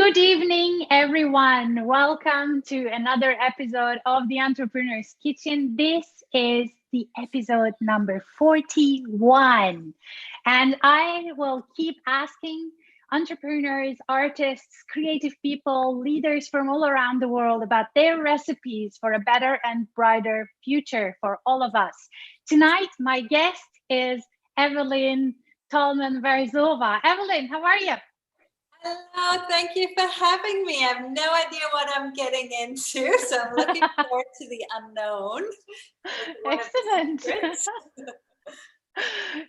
Good evening, everyone. Welcome to another episode of The Entrepreneur's Kitchen. This is the episode number 41. And I will keep asking entrepreneurs, artists, creative people, leaders from all around the world about their recipes for a better and brighter future for all of us. Tonight, my guest is Evelyne Tollman Werzowa. Evelyne, how are you? Hello, thank you for having me. I have no idea what I'm getting into, so I'm looking forward to the unknown. Excellent.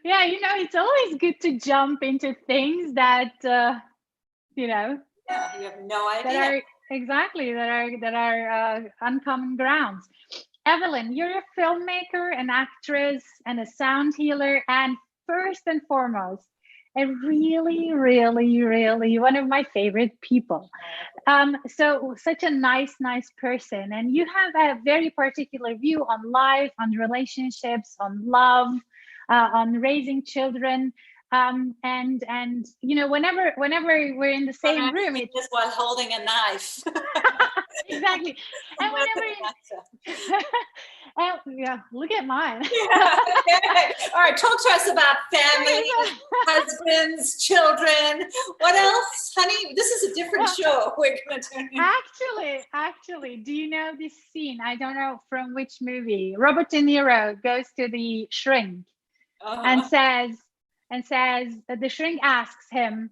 Yeah, it's always good to jump into things that, Yeah, you have no idea. that are uncommon grounds. Evelyne, you're a filmmaker, an actress, and a sound healer, and first and foremost, a really, really, really one of my favorite people. So such a nice person. And you have a very particular view on life, on relationships, on love, on raising children. And whenever we're in the same room, it's just while holding a knife. Exactly. And yeah, look at mine. Yeah, okay. All right, talk to us about family, husbands, children. What else, honey? This is a different show we're going to do. Actually, do you know this scene? I don't know from which movie. Robert De Niro goes to the shrink and says, the shrink asks him,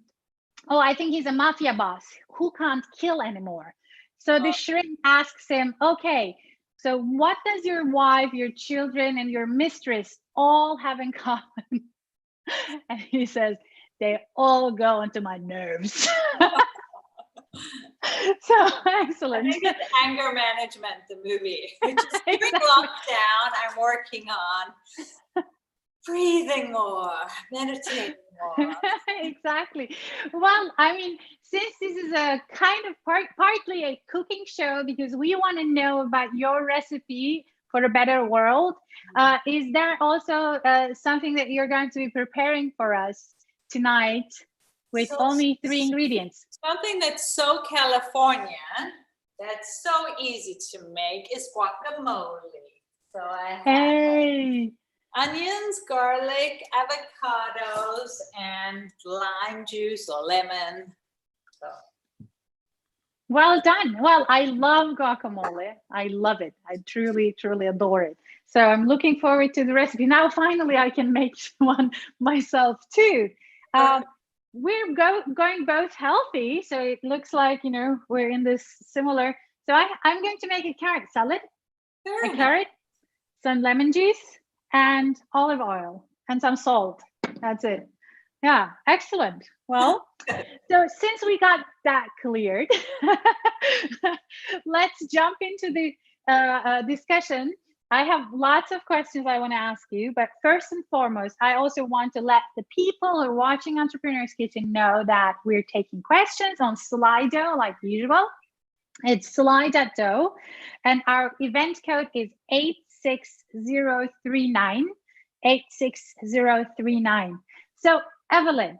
"Oh, I think he's a mafia boss who can't kill anymore." So the shrink asks him, "Okay, so what does your wife, your children, and your mistress all have in common?" And he says, "They all go into my nerves." So excellent. I think it's anger management, the movie. Which is during lockdown, I'm working on breathing more, meditating more. Exactly. Well, I mean, since this is a kind of partly a cooking show, because we want to know about your recipe for a better world, is there also something that you're going to be preparing for us tonight with only 3 ingredients? Something that's so Californian, that's so easy to make, is guacamole. So I have onions, garlic, avocados, and lime juice or lemon. So. Well done. Well, I love guacamole. I love it. I truly, truly adore it. So I'm looking forward to the recipe. Now, finally, I can make one myself too. We're going both healthy. So it looks like, we're in this similar. So I'm going to make a carrot salad, a carrot, some lemon juice, and olive oil and some salt. That's it. Yeah, excellent. Well, so since we got that cleared, let's jump into the discussion. I have lots of questions I want to ask you, but first and foremost, I also want to let the people who are watching Entrepreneur's Kitchen know that we're taking questions on Slido like usual. It's Slido, and our event code is 86039. 86039. So, Evelyne,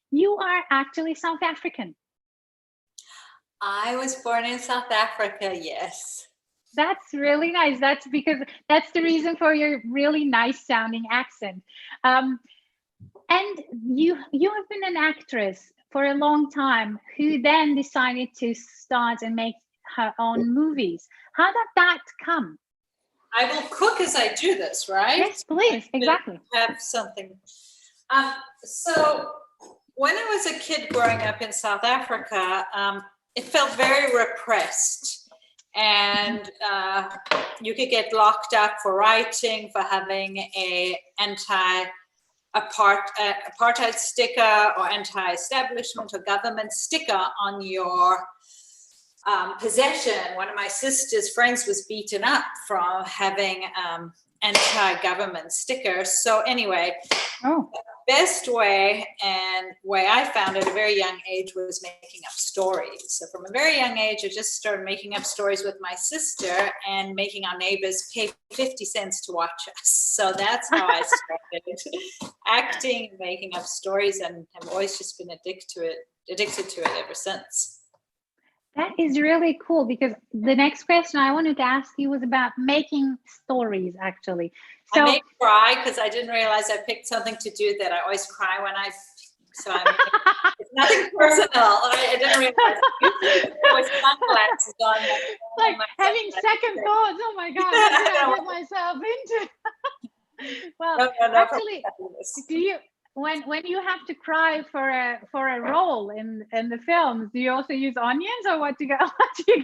you are actually South African. I was born in South Africa, yes. That's really nice. That's the reason for your really nice sounding accent. And you have been an actress for a long time who then decided to start and make her own movies. How did that come? I will cook as I do this, right? Yes, please. Exactly. Have something. So when I was a kid growing up in South Africa, it felt very repressed. And you could get locked up for writing, for having a anti-apartheid sticker or anti-establishment or government sticker on your possession. One of my sister's friends was beaten up from having anti-government stickers. So anyway, the best way I found at a very young age was making up stories. So from a very young age, I just started making up stories with my sister and making our neighbors pay 50 cents to watch us. So that's how I started acting, making up stories, and have always just been addicted to it ever since. That is really cool, because the next question I wanted to ask you was about making stories, actually. So I may cry because I didn't realize I picked something to do that I always cry when I. So it's nothing personal. I didn't realize. There was sunglasses on. Like having second thoughts. Oh my God, what did I get myself into? Well, no, actually, do you, when you have to cry for a role in the films, do you also use onions, or what do you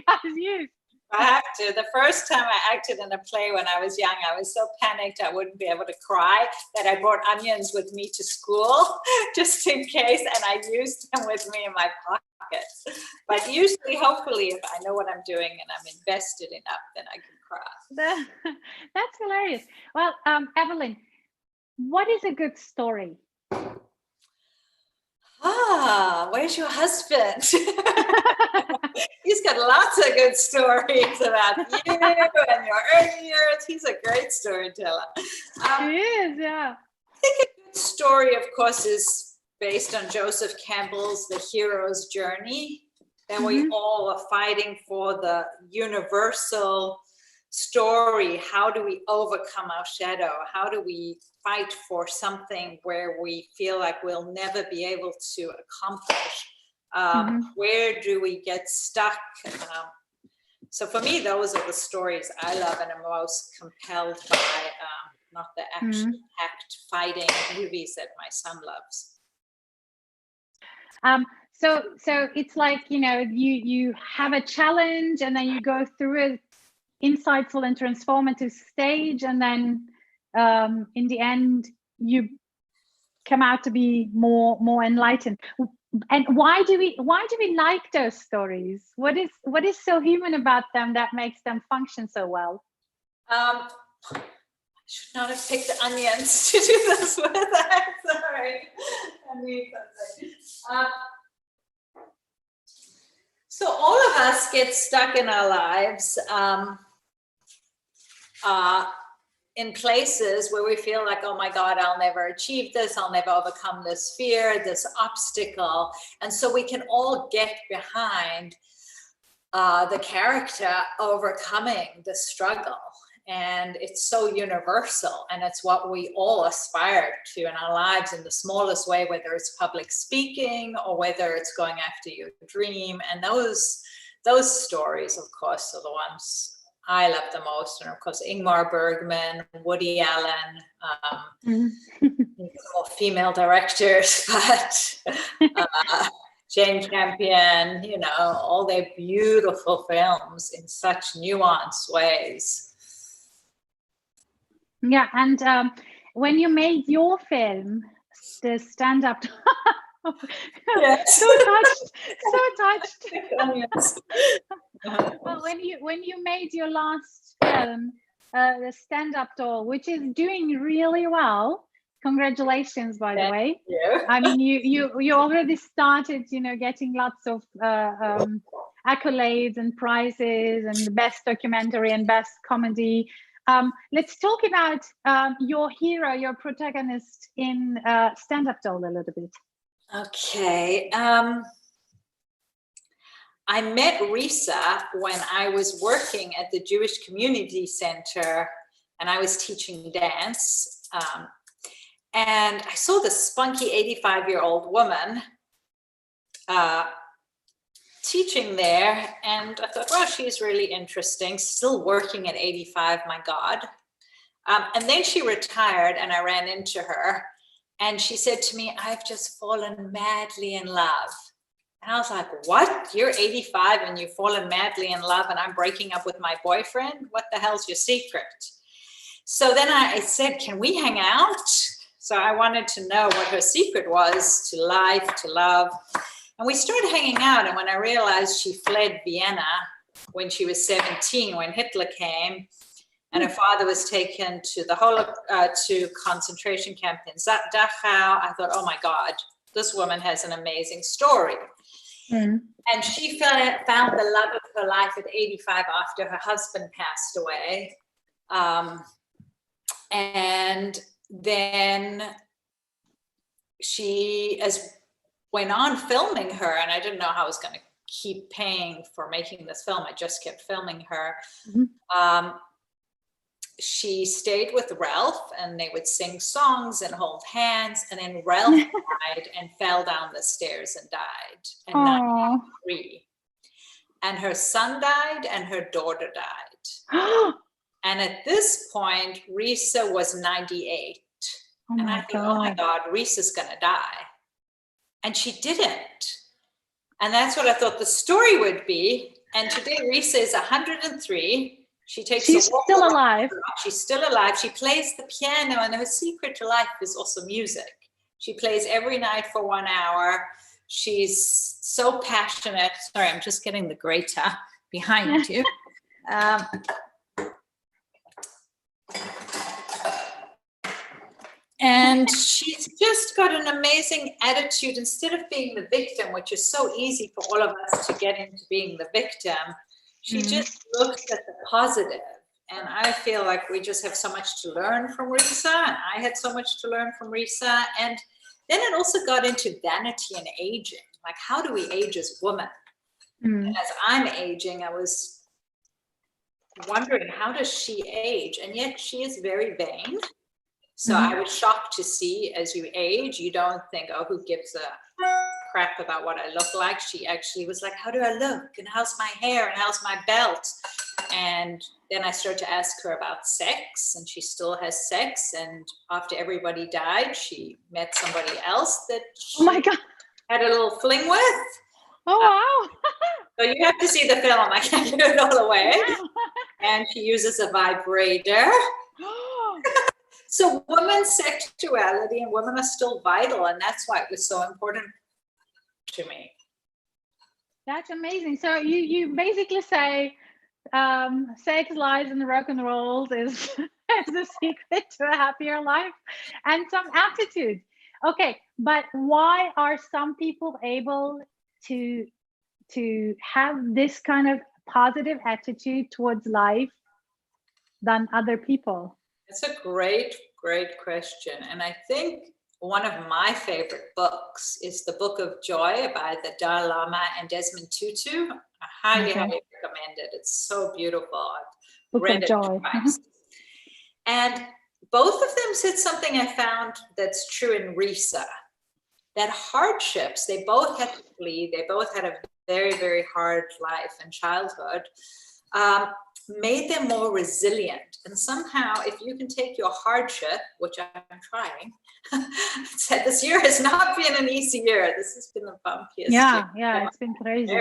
guys use? I have to. The first time I acted in a play when I was young, I was so panicked I wouldn't be able to cry that I brought onions with me to school just in case, and I used them with me in my pocket. But usually, hopefully, if I know what I'm doing and I'm invested enough, then I can cry. That's hilarious. Well, Evelyne, what is a good story? Where's your husband? He's got lots of good stories about you and your early years. He's a great storyteller. He is, yeah. I think a good story, of course, is based on Joseph Campbell's The Hero's Journey. And we all are fighting for the universal story. How do we overcome our shadow? How do we fight for something where we feel like we'll never be able to accomplish? Where do we get stuck? So for me, those are the stories I love and am most compelled by, not the action-packed fighting movies that my son loves. So it's like, you have a challenge, and then you go through an insightful and transformative stage, and then in the end you come out to be more enlightened. And why do we like those stories? What is so human about them that makes them function so well? I should not have picked onions to do this with. I'm sorry. I need something. So all of us get stuck in our lives in places where we feel like, oh my God, I'll never achieve this. I'll never overcome this fear, this obstacle. And so we can all get behind the character overcoming the struggle. And it's so universal, and it's what we all aspire to in our lives in the smallest way, whether it's public speaking or whether it's going after your dream. And those stories, of course, are the ones I love the most. And of course, Ingmar Bergman, Woody Allen, more female directors, but Jane Campion, all their beautiful films in such nuanced ways. Yeah, and when you made your film, the stand-up, Yes. so touched. Well, when you made your last film, the stand-up doll, which is doing really well, congratulations, by the way. You. I mean, you already started, getting lots of accolades and prizes, and the best documentary and best comedy. Let's talk about your hero, your protagonist in Stand Up Doll a little bit. Okay. I met Risa when I was working at the Jewish Community Center, and I was teaching dance. And I saw this spunky 85-year-old woman teaching there, and I thought, well, she's really interesting, still working at 85, my God. And then she retired, and I ran into her, and she said to me, I've just fallen madly in love. And I was like, what? You're 85 and you've fallen madly in love, and I'm breaking up with my boyfriend? What the hell's your secret? So then I said, can we hang out? So I wanted to know what her secret was to life, to love. And we started hanging out, and when I realized she fled Vienna when she was 17, when Hitler came, and her father was taken to the to concentration camp in Dachau, I thought, oh my God, this woman has an amazing story. And she found the love of her life at 85 after her husband passed away. And then she went on filming her, and I didn't know how I was going to keep paying for making this film. I just kept filming her. She stayed with Ralph, and they would sing songs and hold hands, and then Ralph died and fell down the stairs and died at 93. And her son died and her daughter died. And at this point, Risa was 98. And I thought, oh my God, Risa's gonna die. And she didn't. And that's what I thought the story would be. And today Risa is 103. She's still alive. She's still alive. She plays the piano, and her secret to life is also music. She plays every night for 1 hour. She's so passionate. Sorry, I'm just getting the grater behind you. And she's just got an amazing attitude. Instead of being the victim, which is so easy for all of us to get into being the victim, she just looks at the positive. And I feel like we just have so much to learn from Risa, and I had so much to learn from Risa. And then it also got into vanity and aging. Like, how do we age as women? And as I'm aging, I was wondering, how does she age? And yet she is very vain. So I was shocked to see, as you age, you don't think, oh, who gives a crap about what I look like? She actually was like, how do I look? And how's my hair? And how's my belt? And then I started to ask her about sex, and she still has sex. And after everybody died, she met somebody else that she had a little fling with. Oh, wow. So you have to see the film. I can't give it all away. And she uses a vibrator. So women's sexuality and women are still vital, and that's why it was so important to me. That's amazing. So you basically say sex, lies, and rock and roll is the secret to a happier life, and some attitude. Okay, but why are some people able to have this kind of positive attitude towards life than other people? It's a great, great question. And I think one of my favorite books is the Book of Joy by the Dalai Lama and Desmond Tutu. I highly, highly recommend it. It's so beautiful. I've read it twice. And both of them said something I found that's true in Risa, that hardships, they both had to flee. They both had a very, very hard life and childhood. Made them more resilient. And somehow, if you can take your hardship, which I'm trying, said this year has not been an easy year. This has been the bumpiest year. Yeah, it's been crazy.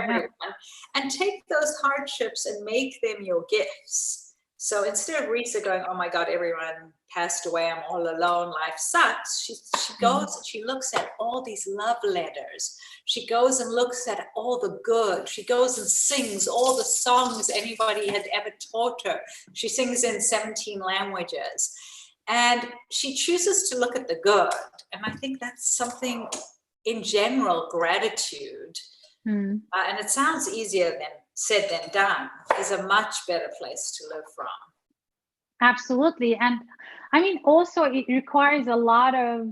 And take those hardships and make them your gifts. So instead of Risa going, oh my God, everyone passed away, I'm all alone, life sucks, she goes and she looks at all these love letters. She goes and looks at all the good. She goes and sings all the songs anybody had ever taught her. She sings in 17 languages. And she chooses to look at the good. And I think that's something, in general, gratitude. And it sounds easier than said than done, is a much better place to live from. Absolutely. And I mean, also it requires a lot of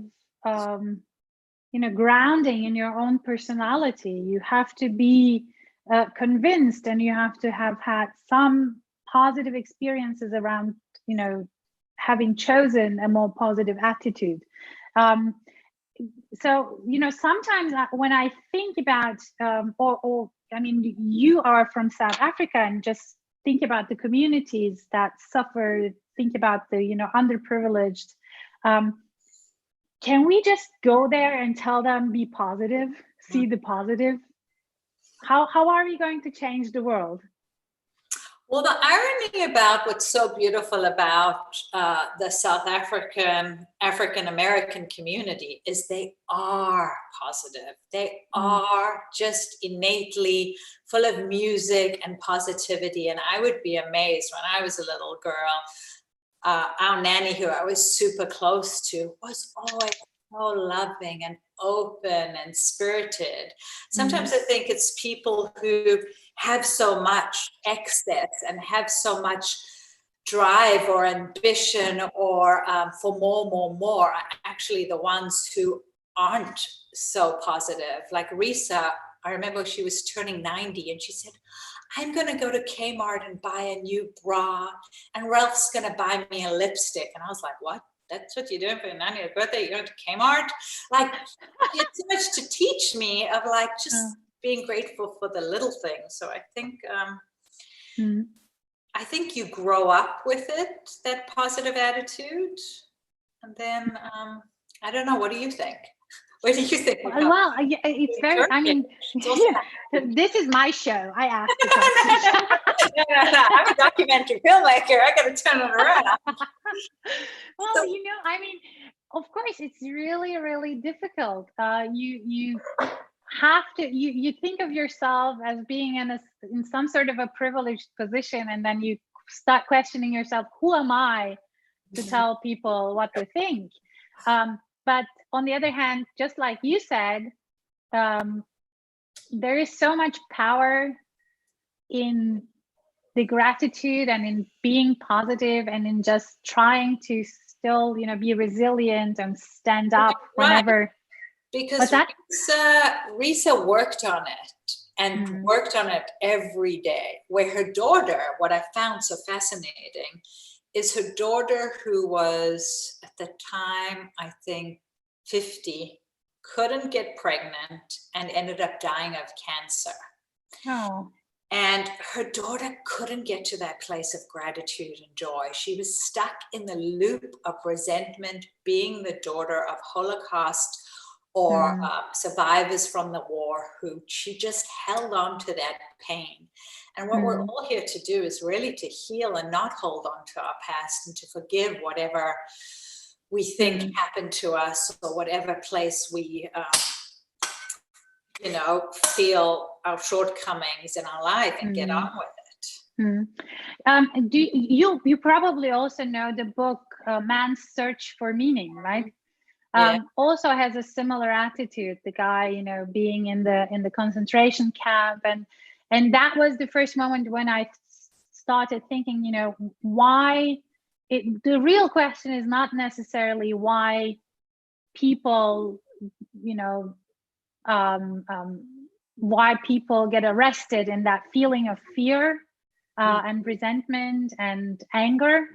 grounding in your own personality. You have to be convinced, and you have to have had some positive experiences around having chosen a more positive attitude. So sometimes when I think about I mean, you are from South Africa, and just think about the communities that suffer, think about the, underprivileged. Can we just go there and tell them, be positive, see the positive? How are we going to change the world? Well, the irony about what's so beautiful about the South African-American community is they are positive. They are just innately full of music and positivity. And I would be amazed when I was a little girl, our nanny, who I was super close to, was always so loving and open and spirited. Sometimes I think it's people who have so much excess and have so much drive or ambition or for more are actually the ones who aren't so positive. Like Risa I remember she was turning 90 and she said, I'm going to go to Kmart and buy a new bra and Ralph's going to buy me a lipstick. And I was like, what? That's what you're doing for your 90th birthday? You're going to Kmart? Like, she had so much to teach me of like just being grateful for the little things. So I think, I think you grow up with it, that positive attitude. And then, I don't know, what do you think? What do you think? Well, it's very, I mean, this is my show. I asked the question. No. I'm a documentary filmmaker. I got to turn it around. Well, so, you know, I mean, of course, it's really, really difficult. You have to, you think of yourself as being in some sort of a privileged position, and then you start questioning yourself, who am I to tell people what to think? But on the other hand, just like you said, there is so much power in the gratitude and in being positive and in just trying to still, you know, be resilient and stand up whenever. Because Risa worked on it and worked on it every day. Where her daughter, what I found so fascinating, is her daughter, who was at the time, I think, 50, couldn't get pregnant and ended up dying of cancer. Oh. And her daughter couldn't get to that place of gratitude and joy. She was stuck in the loop of resentment, being the daughter of Holocaust or survivors from the war, who she just held on to that pain. And what we're all here to do is really to heal and not hold on to our past, and to forgive whatever we think happened to us, or whatever place we, you know, feel our shortcomings in our life, and get on with it. You probably also know the book Man's Search for Meaning, right? Also has a similar attitude. The guy, you know, being in the concentration camp, and that was the first moment when I started thinking, you know, why. The real question is not necessarily why people, you know, why people get arrested in that feeling of fear and resentment and anger.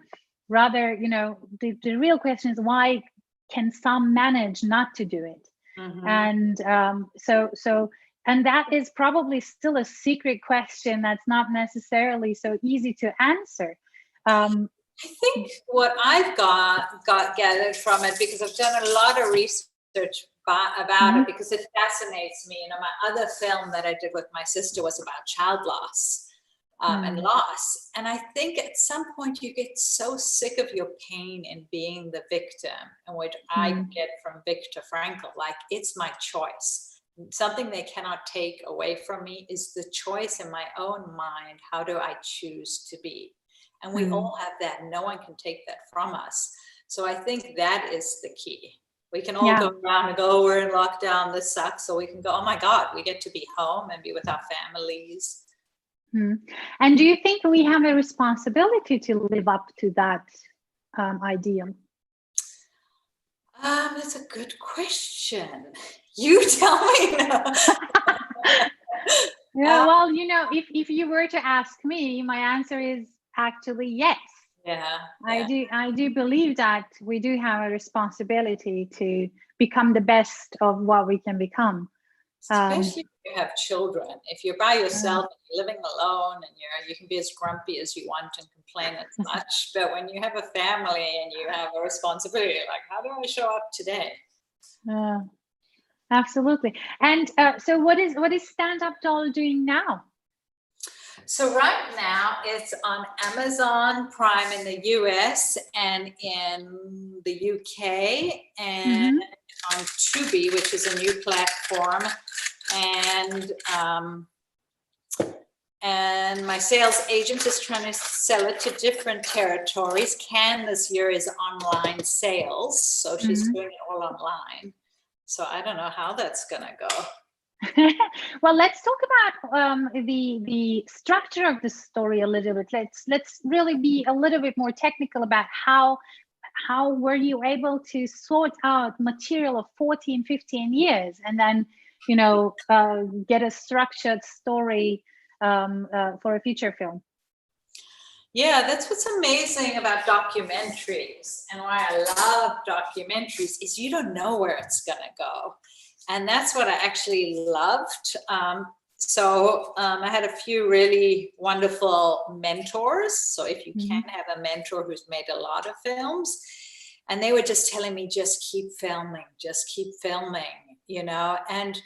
Rather, you know, the real question is, why can some manage not to do it? And and that is probably still a secret question that's not necessarily so easy to answer. I think what I've got gathered from it, because I've done a lot of research about it, because it fascinates me. You know, my other film that I did with my sister was about child loss and loss. And I think at some point you get so sick of your pain in being the victim, and what I get from Viktor Frankl, like, it's my choice. Something they cannot take away from me is the choice in my own mind. How do I choose to be? And we all have that. No one can take that from us. So I think that is the key. We can all go around and go, oh, we're in lockdown, this sucks. So we can go, oh my God, we get to be home and be with our families. And do you think we have a responsibility to live up to that ideal? That's a good question. You tell me. Well, you know, if you were to ask me, my answer is actually yes. I do believe that we do have a responsibility to become the best of what we can become. Especially if you have children. If you're by yourself and you're living alone, and you can be as grumpy as you want and complain as much. But when you have a family and you have a responsibility, like, how do I show up today? Absolutely. And so what is Stand Up Doll doing now? So right now it's on Amazon Prime in the US and in the UK, and on Tubi, which is a new platform. And my sales agent is trying to sell it to different territories. Cannes this year is online sales, so she's doing it all online. So I don't know how that's gonna go. Well, let's talk about the structure of the story a little bit. Let's really be a little bit more technical about how were you able to sort out material of 14, 15 years and then get a structured story for a feature film. Yeah, that's what's amazing about documentaries, and why I love documentaries is you don't know where it's gonna go. And that's what I actually loved. I had a few really wonderful mentors. So if you can have a mentor who's made a lot of films, and they were just telling me, just keep filming, and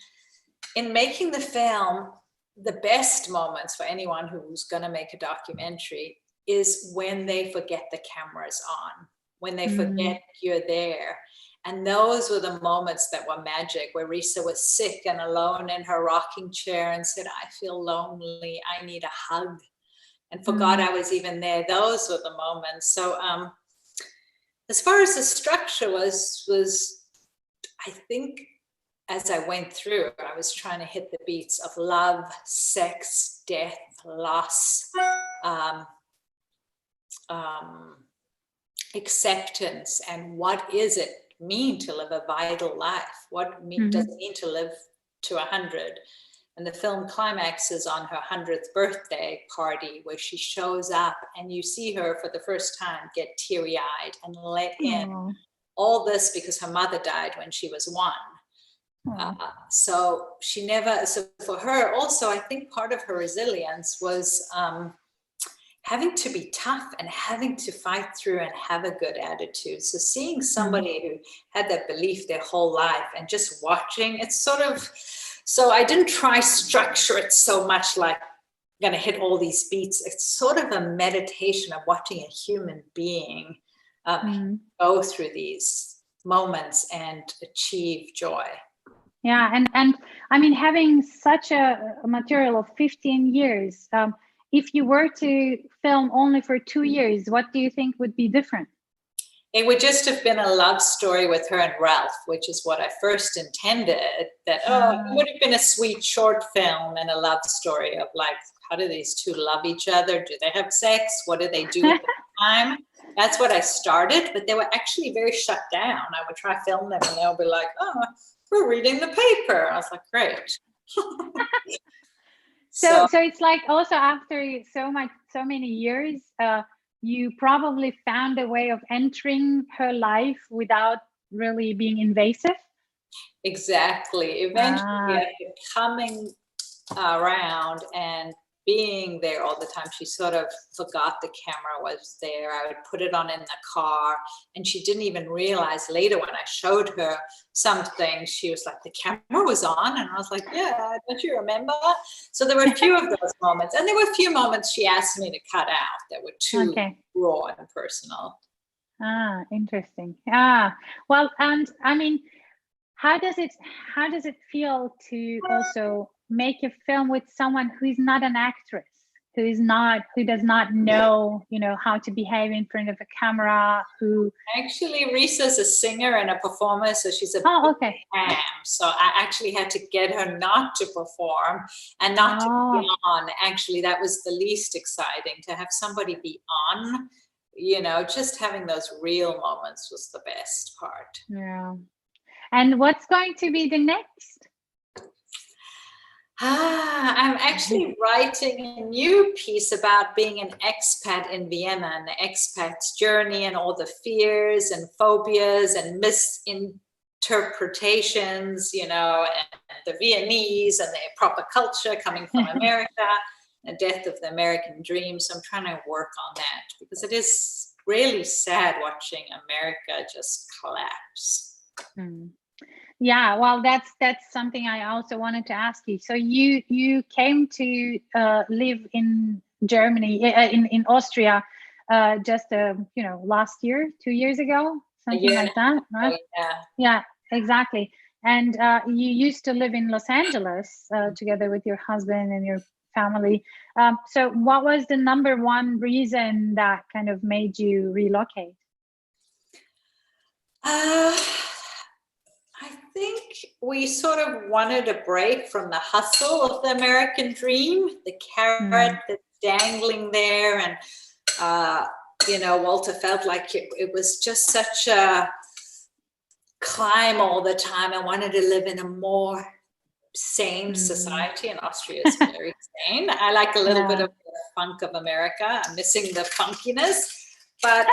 in making the film, the best moments for anyone who's going to make a documentary is when they forget the camera's on, when they forget you're there. And those were the moments that were magic, where Risa was sick and alone in her rocking chair and said, I feel lonely, I need a hug, and forgot I was even there. Those were the moments. So as far as the structure was, I think as I went through, I was trying to hit the beats of love, sex, death, loss, acceptance, and what is it mean to live a vital life? What does it mean to live to 100? And the film climaxes on her 100th birthday party, where she shows up and you see her for the first time get teary-eyed and let in all this because her mother died when she was 1. So for her also, I think part of her resilience was having to be tough and having to fight through and have a good attitude. So seeing somebody who had that belief their whole life and just watching, it's sort of, so I didn't try structure it so much like I'm gonna hit all these beats. It's sort of a meditation of watching a human being go through these moments and achieve joy. Yeah, and I mean, having such a material of 15 years, if you were to film only for 2 years, what do you think would be different? It would just have been a love story with her and Ralph, which is what I first intended. That, it would have been a sweet short film and a love story of like, how do these two love each other? Do they have sex? What do they do at the time? That's what I started, but they were actually very shut down. I would try film them and they'll be like, oh, we're reading the paper. I was like, great. So it's like also after so many years, you probably found a way of entering her life without really being invasive. Exactly. Eventually, coming around and being there all the time, she sort of forgot the camera was there. I would put it on in the car, and she didn't even realize later when I showed her something, she was like, the camera was on? And I was like, yeah, don't you remember? So there were a few of those moments, and there were a few moments she asked me to cut out that were too raw and personal. Interesting. Well, and I mean, how does it feel to also make a film with someone who is not an actress, who does not know, how to behave in front of a camera, who actually, Risa's a singer and a performer, so she's a ham. So I actually had to get her not to perform and not to be on. Actually, that was the least exciting, to have somebody be on. Just having those real moments was the best part. Yeah. And what's going to be the next? I'm actually writing a new piece about being an expat in Vienna and the expat's journey and all the fears and phobias and misinterpretations, and the Viennese and their proper culture coming from America, the death of the American dream. So I'm trying to work on that because it is really sad watching America just collapse. Yeah, well, that's something I also wanted to ask you. So you came to live in Germany, in Austria, just last year, 2 years ago, something like that, right? Yeah, exactly. And you used to live in Los Angeles together with your husband and your family. So what was the number one reason that kind of made you relocate? I think we sort of wanted a break from the hustle of the American dream, the carrot that's dangling there. And, Walter felt like it was just such a climb all the time. I wanted to live in a more sane society, and Austria is very sane. I like a little bit of the funk of America. I'm missing the funkiness. But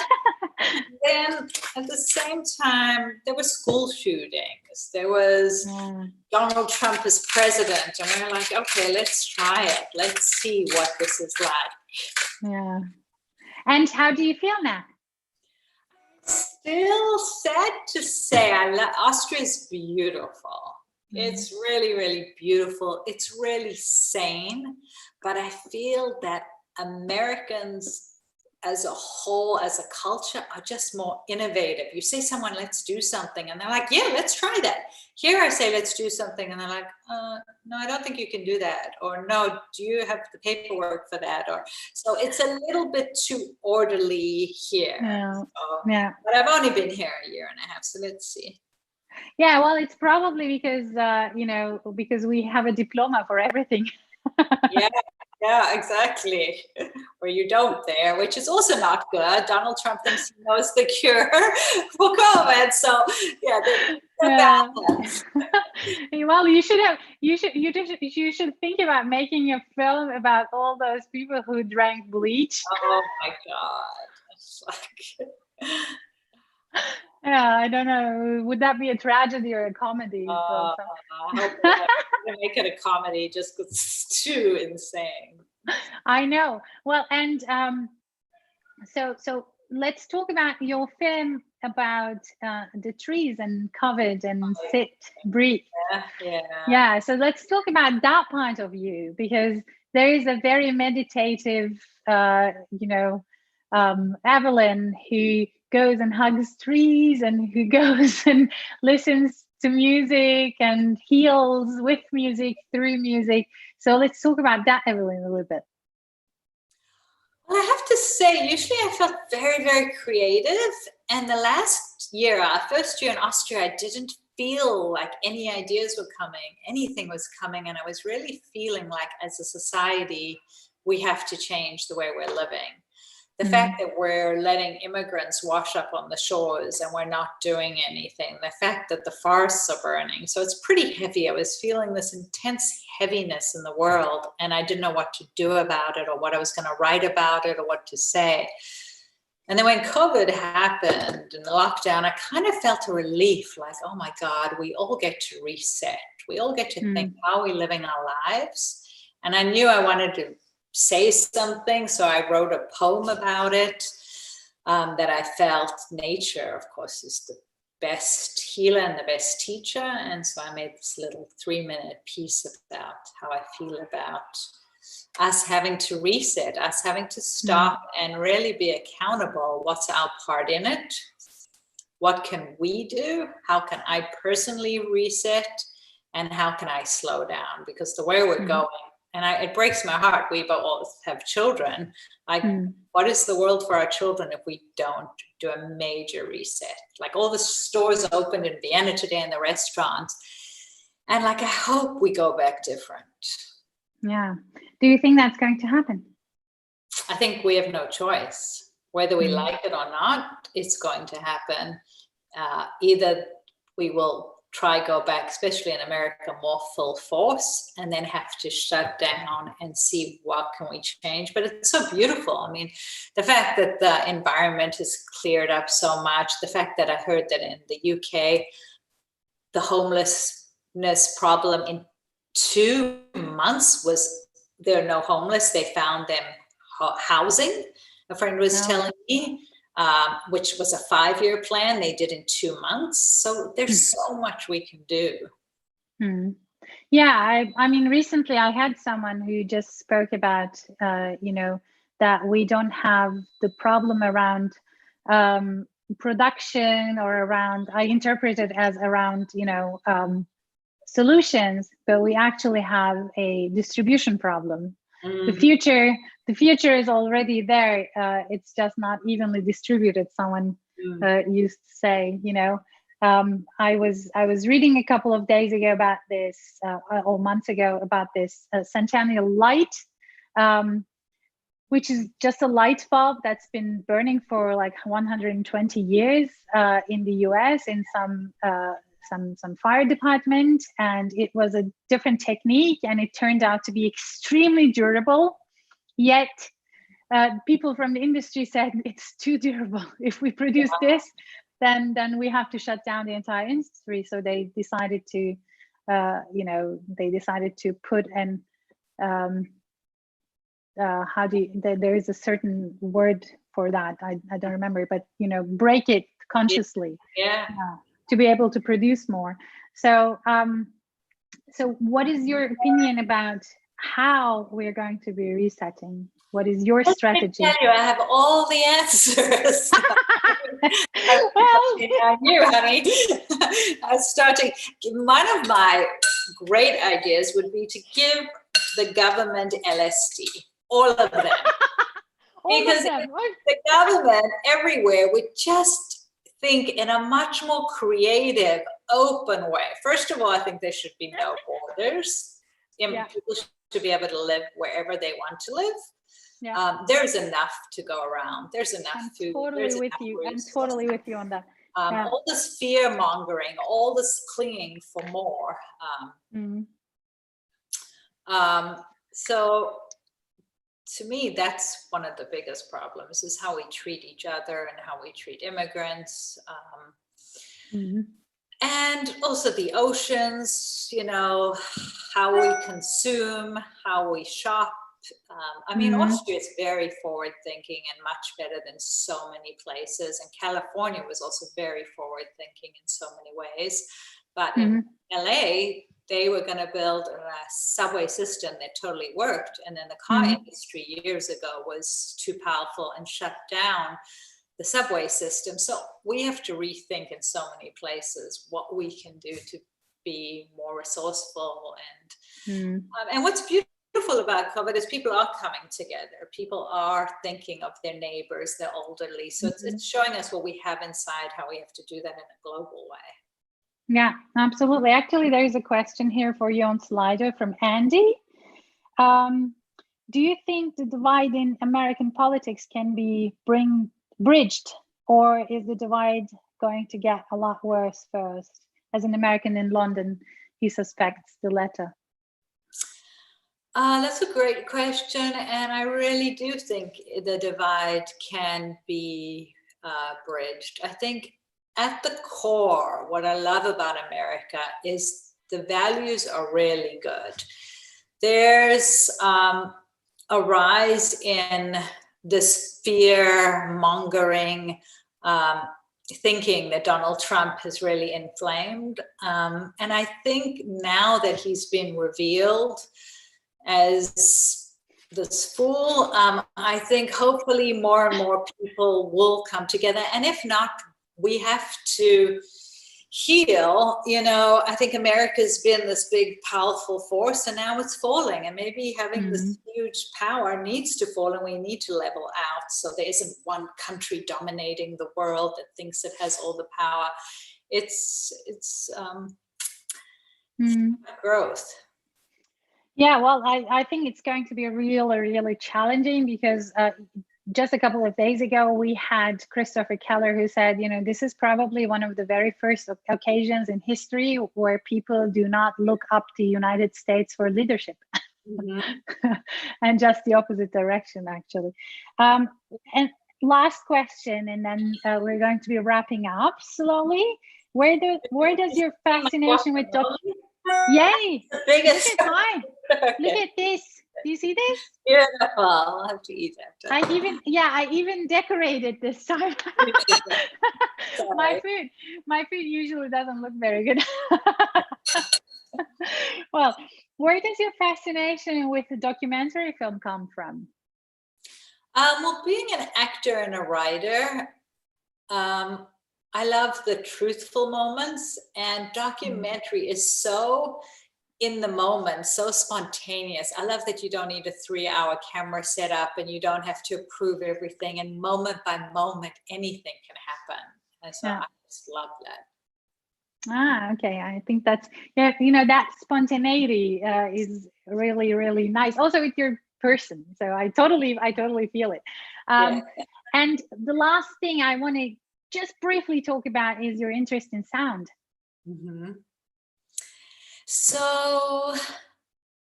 then at the same time, there were school shootings. There was Donald Trump as president. And we were like, okay, let's try it. Let's see what this is like. Yeah. And how do you feel now? Still sad to say. Austria is beautiful. It's really, really beautiful. It's really sane. But I feel that Americans as a whole, as a culture, are just more innovative. You say someone, let's do something, and they're like, yeah, let's try that. Here I say, let's do something, and they're like, no, I don't think you can do that. Or no, do you have the paperwork for that? Or so it's a little bit too orderly here. But I've only been here a year and a half, so let's see. Yeah, well, it's probably because, because we have a diploma for everything. Yeah, exactly. Where you don't there, which is also not good. Donald Trump thinks he knows the cure for COVID. So yeah, the balance. Well, you should think about making a film about all those people who drank bleach. Oh my God. It's like yeah, I don't know. Would that be a tragedy or a comedy? I hope they make it a comedy just because it's too insane. I know. Well, and so let's talk about your film about the trees and COVID and sit, breathe. Yeah. So let's talk about that part of you, because there is a very meditative, Evelyne who goes and hugs trees and who goes and listens to music and heals with music, through music. So let's talk about that, Evelyne, a little bit. Well, I have to say, usually I felt very, very creative. And the last year, our first year in Austria, I didn't feel like any ideas were coming, anything was coming. And I was really feeling like as a society, we have to change the way we're living. The fact that we're letting immigrants wash up on the shores and we're not doing anything, the fact that the forests are burning. So it's pretty heavy. I was feeling this intense heaviness in the world, and I didn't know what to do about it or what I was going to write about it or what to say. And then when COVID happened and the lockdown, I kind of felt a relief, like, oh my God, we all get to reset. We all get to think, how are we living our lives? And I knew I wanted to say something, so I wrote a poem about it, that I felt nature, of course, is the best healer and the best teacher. And so I made this little 3-minute piece about how I feel about us having to reset, us having to stop and really be accountable. What's our part in it? What can we do? How can I personally reset? And how can I slow down? Because the way we're going, and it breaks my heart. We both have children. Like, what is the world for our children if we don't do a major reset? Like, all the stores opened in Vienna today and the restaurants. And like, I hope we go back different. Yeah. Do you think that's going to happen? I think we have no choice. Whether we like it or not, it's going to happen. Either we will try go back, especially in America, more full force, and then have to shut down and see what can we change. But it's so beautiful. I mean, the fact that the environment has cleared up so much, the fact that I heard that in the UK, the homelessness problem in 2 months was there are no homeless. They found them housing. A friend was telling me, which was a 5-year plan. They did in 2 months. So there's so much we can do. Yeah, I mean, recently I had someone who just spoke about, that we don't have the problem around production or around, I interpret it as around, solutions, but we actually have a distribution problem. The future is already there. It's just not evenly distributed. Someone used to say, I was reading a couple of days ago about this, or months ago, about this centennial light, which is just a light bulb that's been burning for like 120 years in the US in some some fire department, and it was a different technique, and it turned out to be extremely durable. Yet people from the industry said it's too durable. If we produce this, then we have to shut down the entire industry. So they decided to, put an there is a certain word for that. I don't remember, but break it consciously. To be able to produce more. So so what is your opinion about how we're going to be resetting? What is your strategy? I tell you, I have all the answers. I knew, honey. I was starting. One of my great ideas would be to give the government LSD, all of them. Because the government everywhere would just think in a much more creative, open way. First of all, I think there should be no borders. People should be able to live wherever they want to live. There's enough to go around. There's enough food. I'm totally with you on that. All this fear mongering, all this clinging for more. So to me, that's one of the biggest problems, is how we treat each other and how we treat immigrants. And also the oceans, how we consume, how we shop. I mean, Austria is very forward thinking and much better than so many places. And California was also very forward thinking in so many ways. But in LA, they were going to build a subway system that totally worked. And then the car industry years ago was too powerful and shut down the subway system. So we have to rethink in so many places what we can do to be more resourceful. And what's beautiful about COVID is people are coming together. People are thinking of their neighbors, their elderly. So it's showing us what we have inside, how we have to do that in a global way. Yeah, absolutely. Actually, there is a question here for you on Slido from Andy. Do you think the divide in American politics can be bridged, or is the divide going to get a lot worse first? As an American in London, he suspects the latter. That's a great question, and I really do think the divide can be bridged. I think at the core, what I love about America is the values are really good. There's a rise in this fear-mongering thinking that Donald Trump has really inflamed. And I think now that he's been revealed as this fool, I think hopefully more and more people will come together. And if not, we have to heal. I think America's been this big, powerful force, and now it's falling. And maybe having this huge power needs to fall, and we need to level out. So there isn't one country dominating the world that thinks it has all the power. It's growth. Yeah, well, I think it's going to be really challenging, because just a couple of days ago, we had Christopher Keller, who said, this is probably one of the very first occasions in history where people do not look up to the United States for leadership. And just the opposite direction, actually. And last question, and then we're going to be wrapping up slowly. Where does your fascination with Yay! The biggest. Look at mine. Look at this. Do you see this? Beautiful. I'll have to eat after. I even decorated this time. My food usually doesn't look very good. Well, where does your fascination with the documentary film come from? Well, being an actor and a writer, I love the truthful moments, and documentary is so in the moment, so spontaneous. I love that you don't need a 3-hour camera setup, and you don't have to approve everything, and moment by moment, anything can happen. And so I just love that. Okay. I think that's, that spontaneity is really nice. Also with your person. So I totally feel it. And the last thing I want to just briefly talk about is your interest in sound. Mm-hmm. So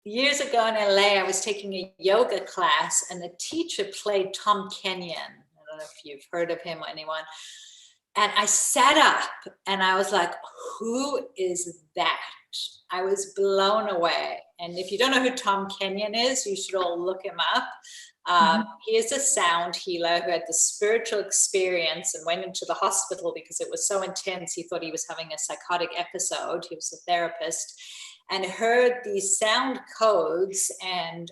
years ago in LA, I was taking a yoga class and the teacher played Tom Kenyon. I don't know if you've heard of him or anyone. And I sat up and I was like, who is that? I was blown away. And if you don't know who Tom Kenyon is, you should all look him up. He is a sound healer who had the spiritual experience and went into the hospital because it was so intense. He thought he was having a psychotic episode. He was a therapist and heard these sound codes and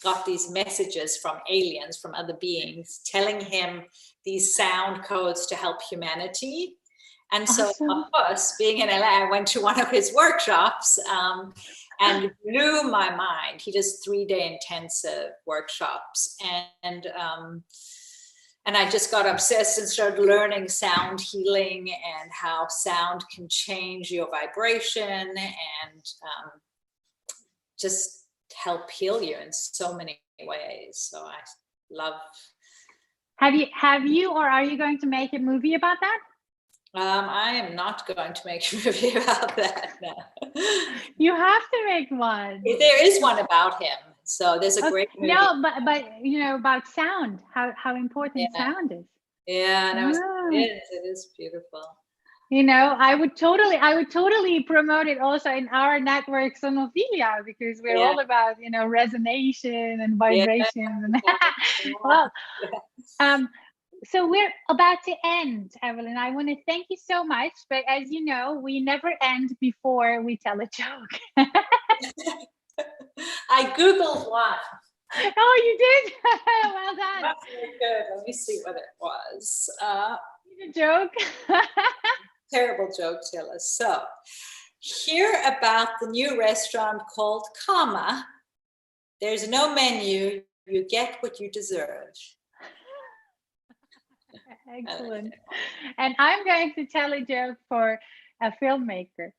got these messages from aliens, from other beings, telling him these sound codes to help humanity. And so, of course, being in LA, I went to one of his workshops and blew my mind. He does 3-day intensive workshops. And I just got obsessed and started learning sound healing and how sound can change your vibration and just help heal you in so many ways. So I love. Have you, or are you going to make a movie about that? I am not going to make a movie about that. No. You have to make one. There is one about him. So there's a great movie. No, but you know, about sound, how important sound is. Yeah, no, it is beautiful. You know, I would totally promote it also in our network, Sonophilia, because we're all about, you know, resonation and vibration. Well, so we're about to end, Evelyne. I want to thank you so much. But as you know, we never end before we tell a joke. I Googled one. Oh, you did? Well done. That's very good. Let me see what it was. A joke? Terrible joke, Tilla. So, hear about the new restaurant called Karma. There's no menu. You get what you deserve. Excellent. And I'm going to tell a joke for a filmmaker.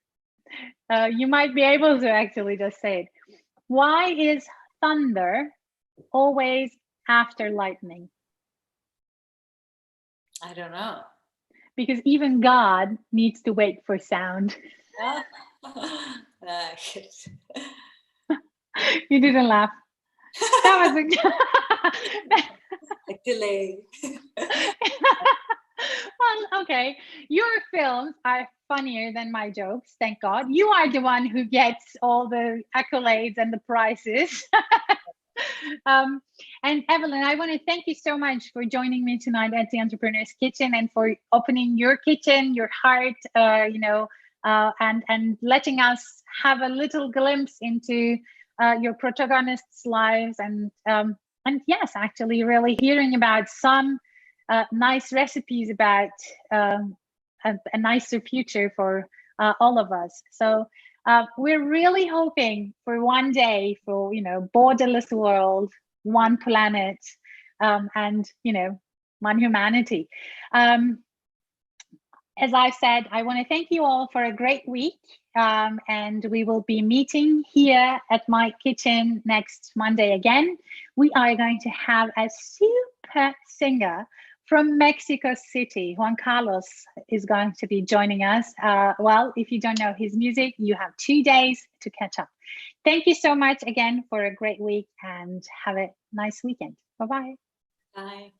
You might be able to actually just say it. Why is thunder always after lightning? I don't know. Because even God needs to wait for sound. You didn't laugh. That was a delay. Well, okay. Your films are funnier than my jokes, thank God. You are the one who gets all the accolades and the prizes. And Evelyne, I want to thank you so much for joining me tonight at the Entrepreneur's Kitchen and for opening your kitchen, your heart, and letting us have a little glimpse into your protagonists' lives and yes, actually really hearing about some nice recipes about a nicer future for all of us. So we're really hoping for one day for, you know, borderless world, one planet, and, you know, one humanity. As I said, I want to thank you all for a great week. And we will be meeting here at my kitchen next Monday again. We are going to have a super singer from Mexico City. Juan Carlos is going to be joining us. Well, if you don't know his music, you have 2 days to catch up. Thank you so much again for a great week and have a nice weekend. Bye-bye. Bye.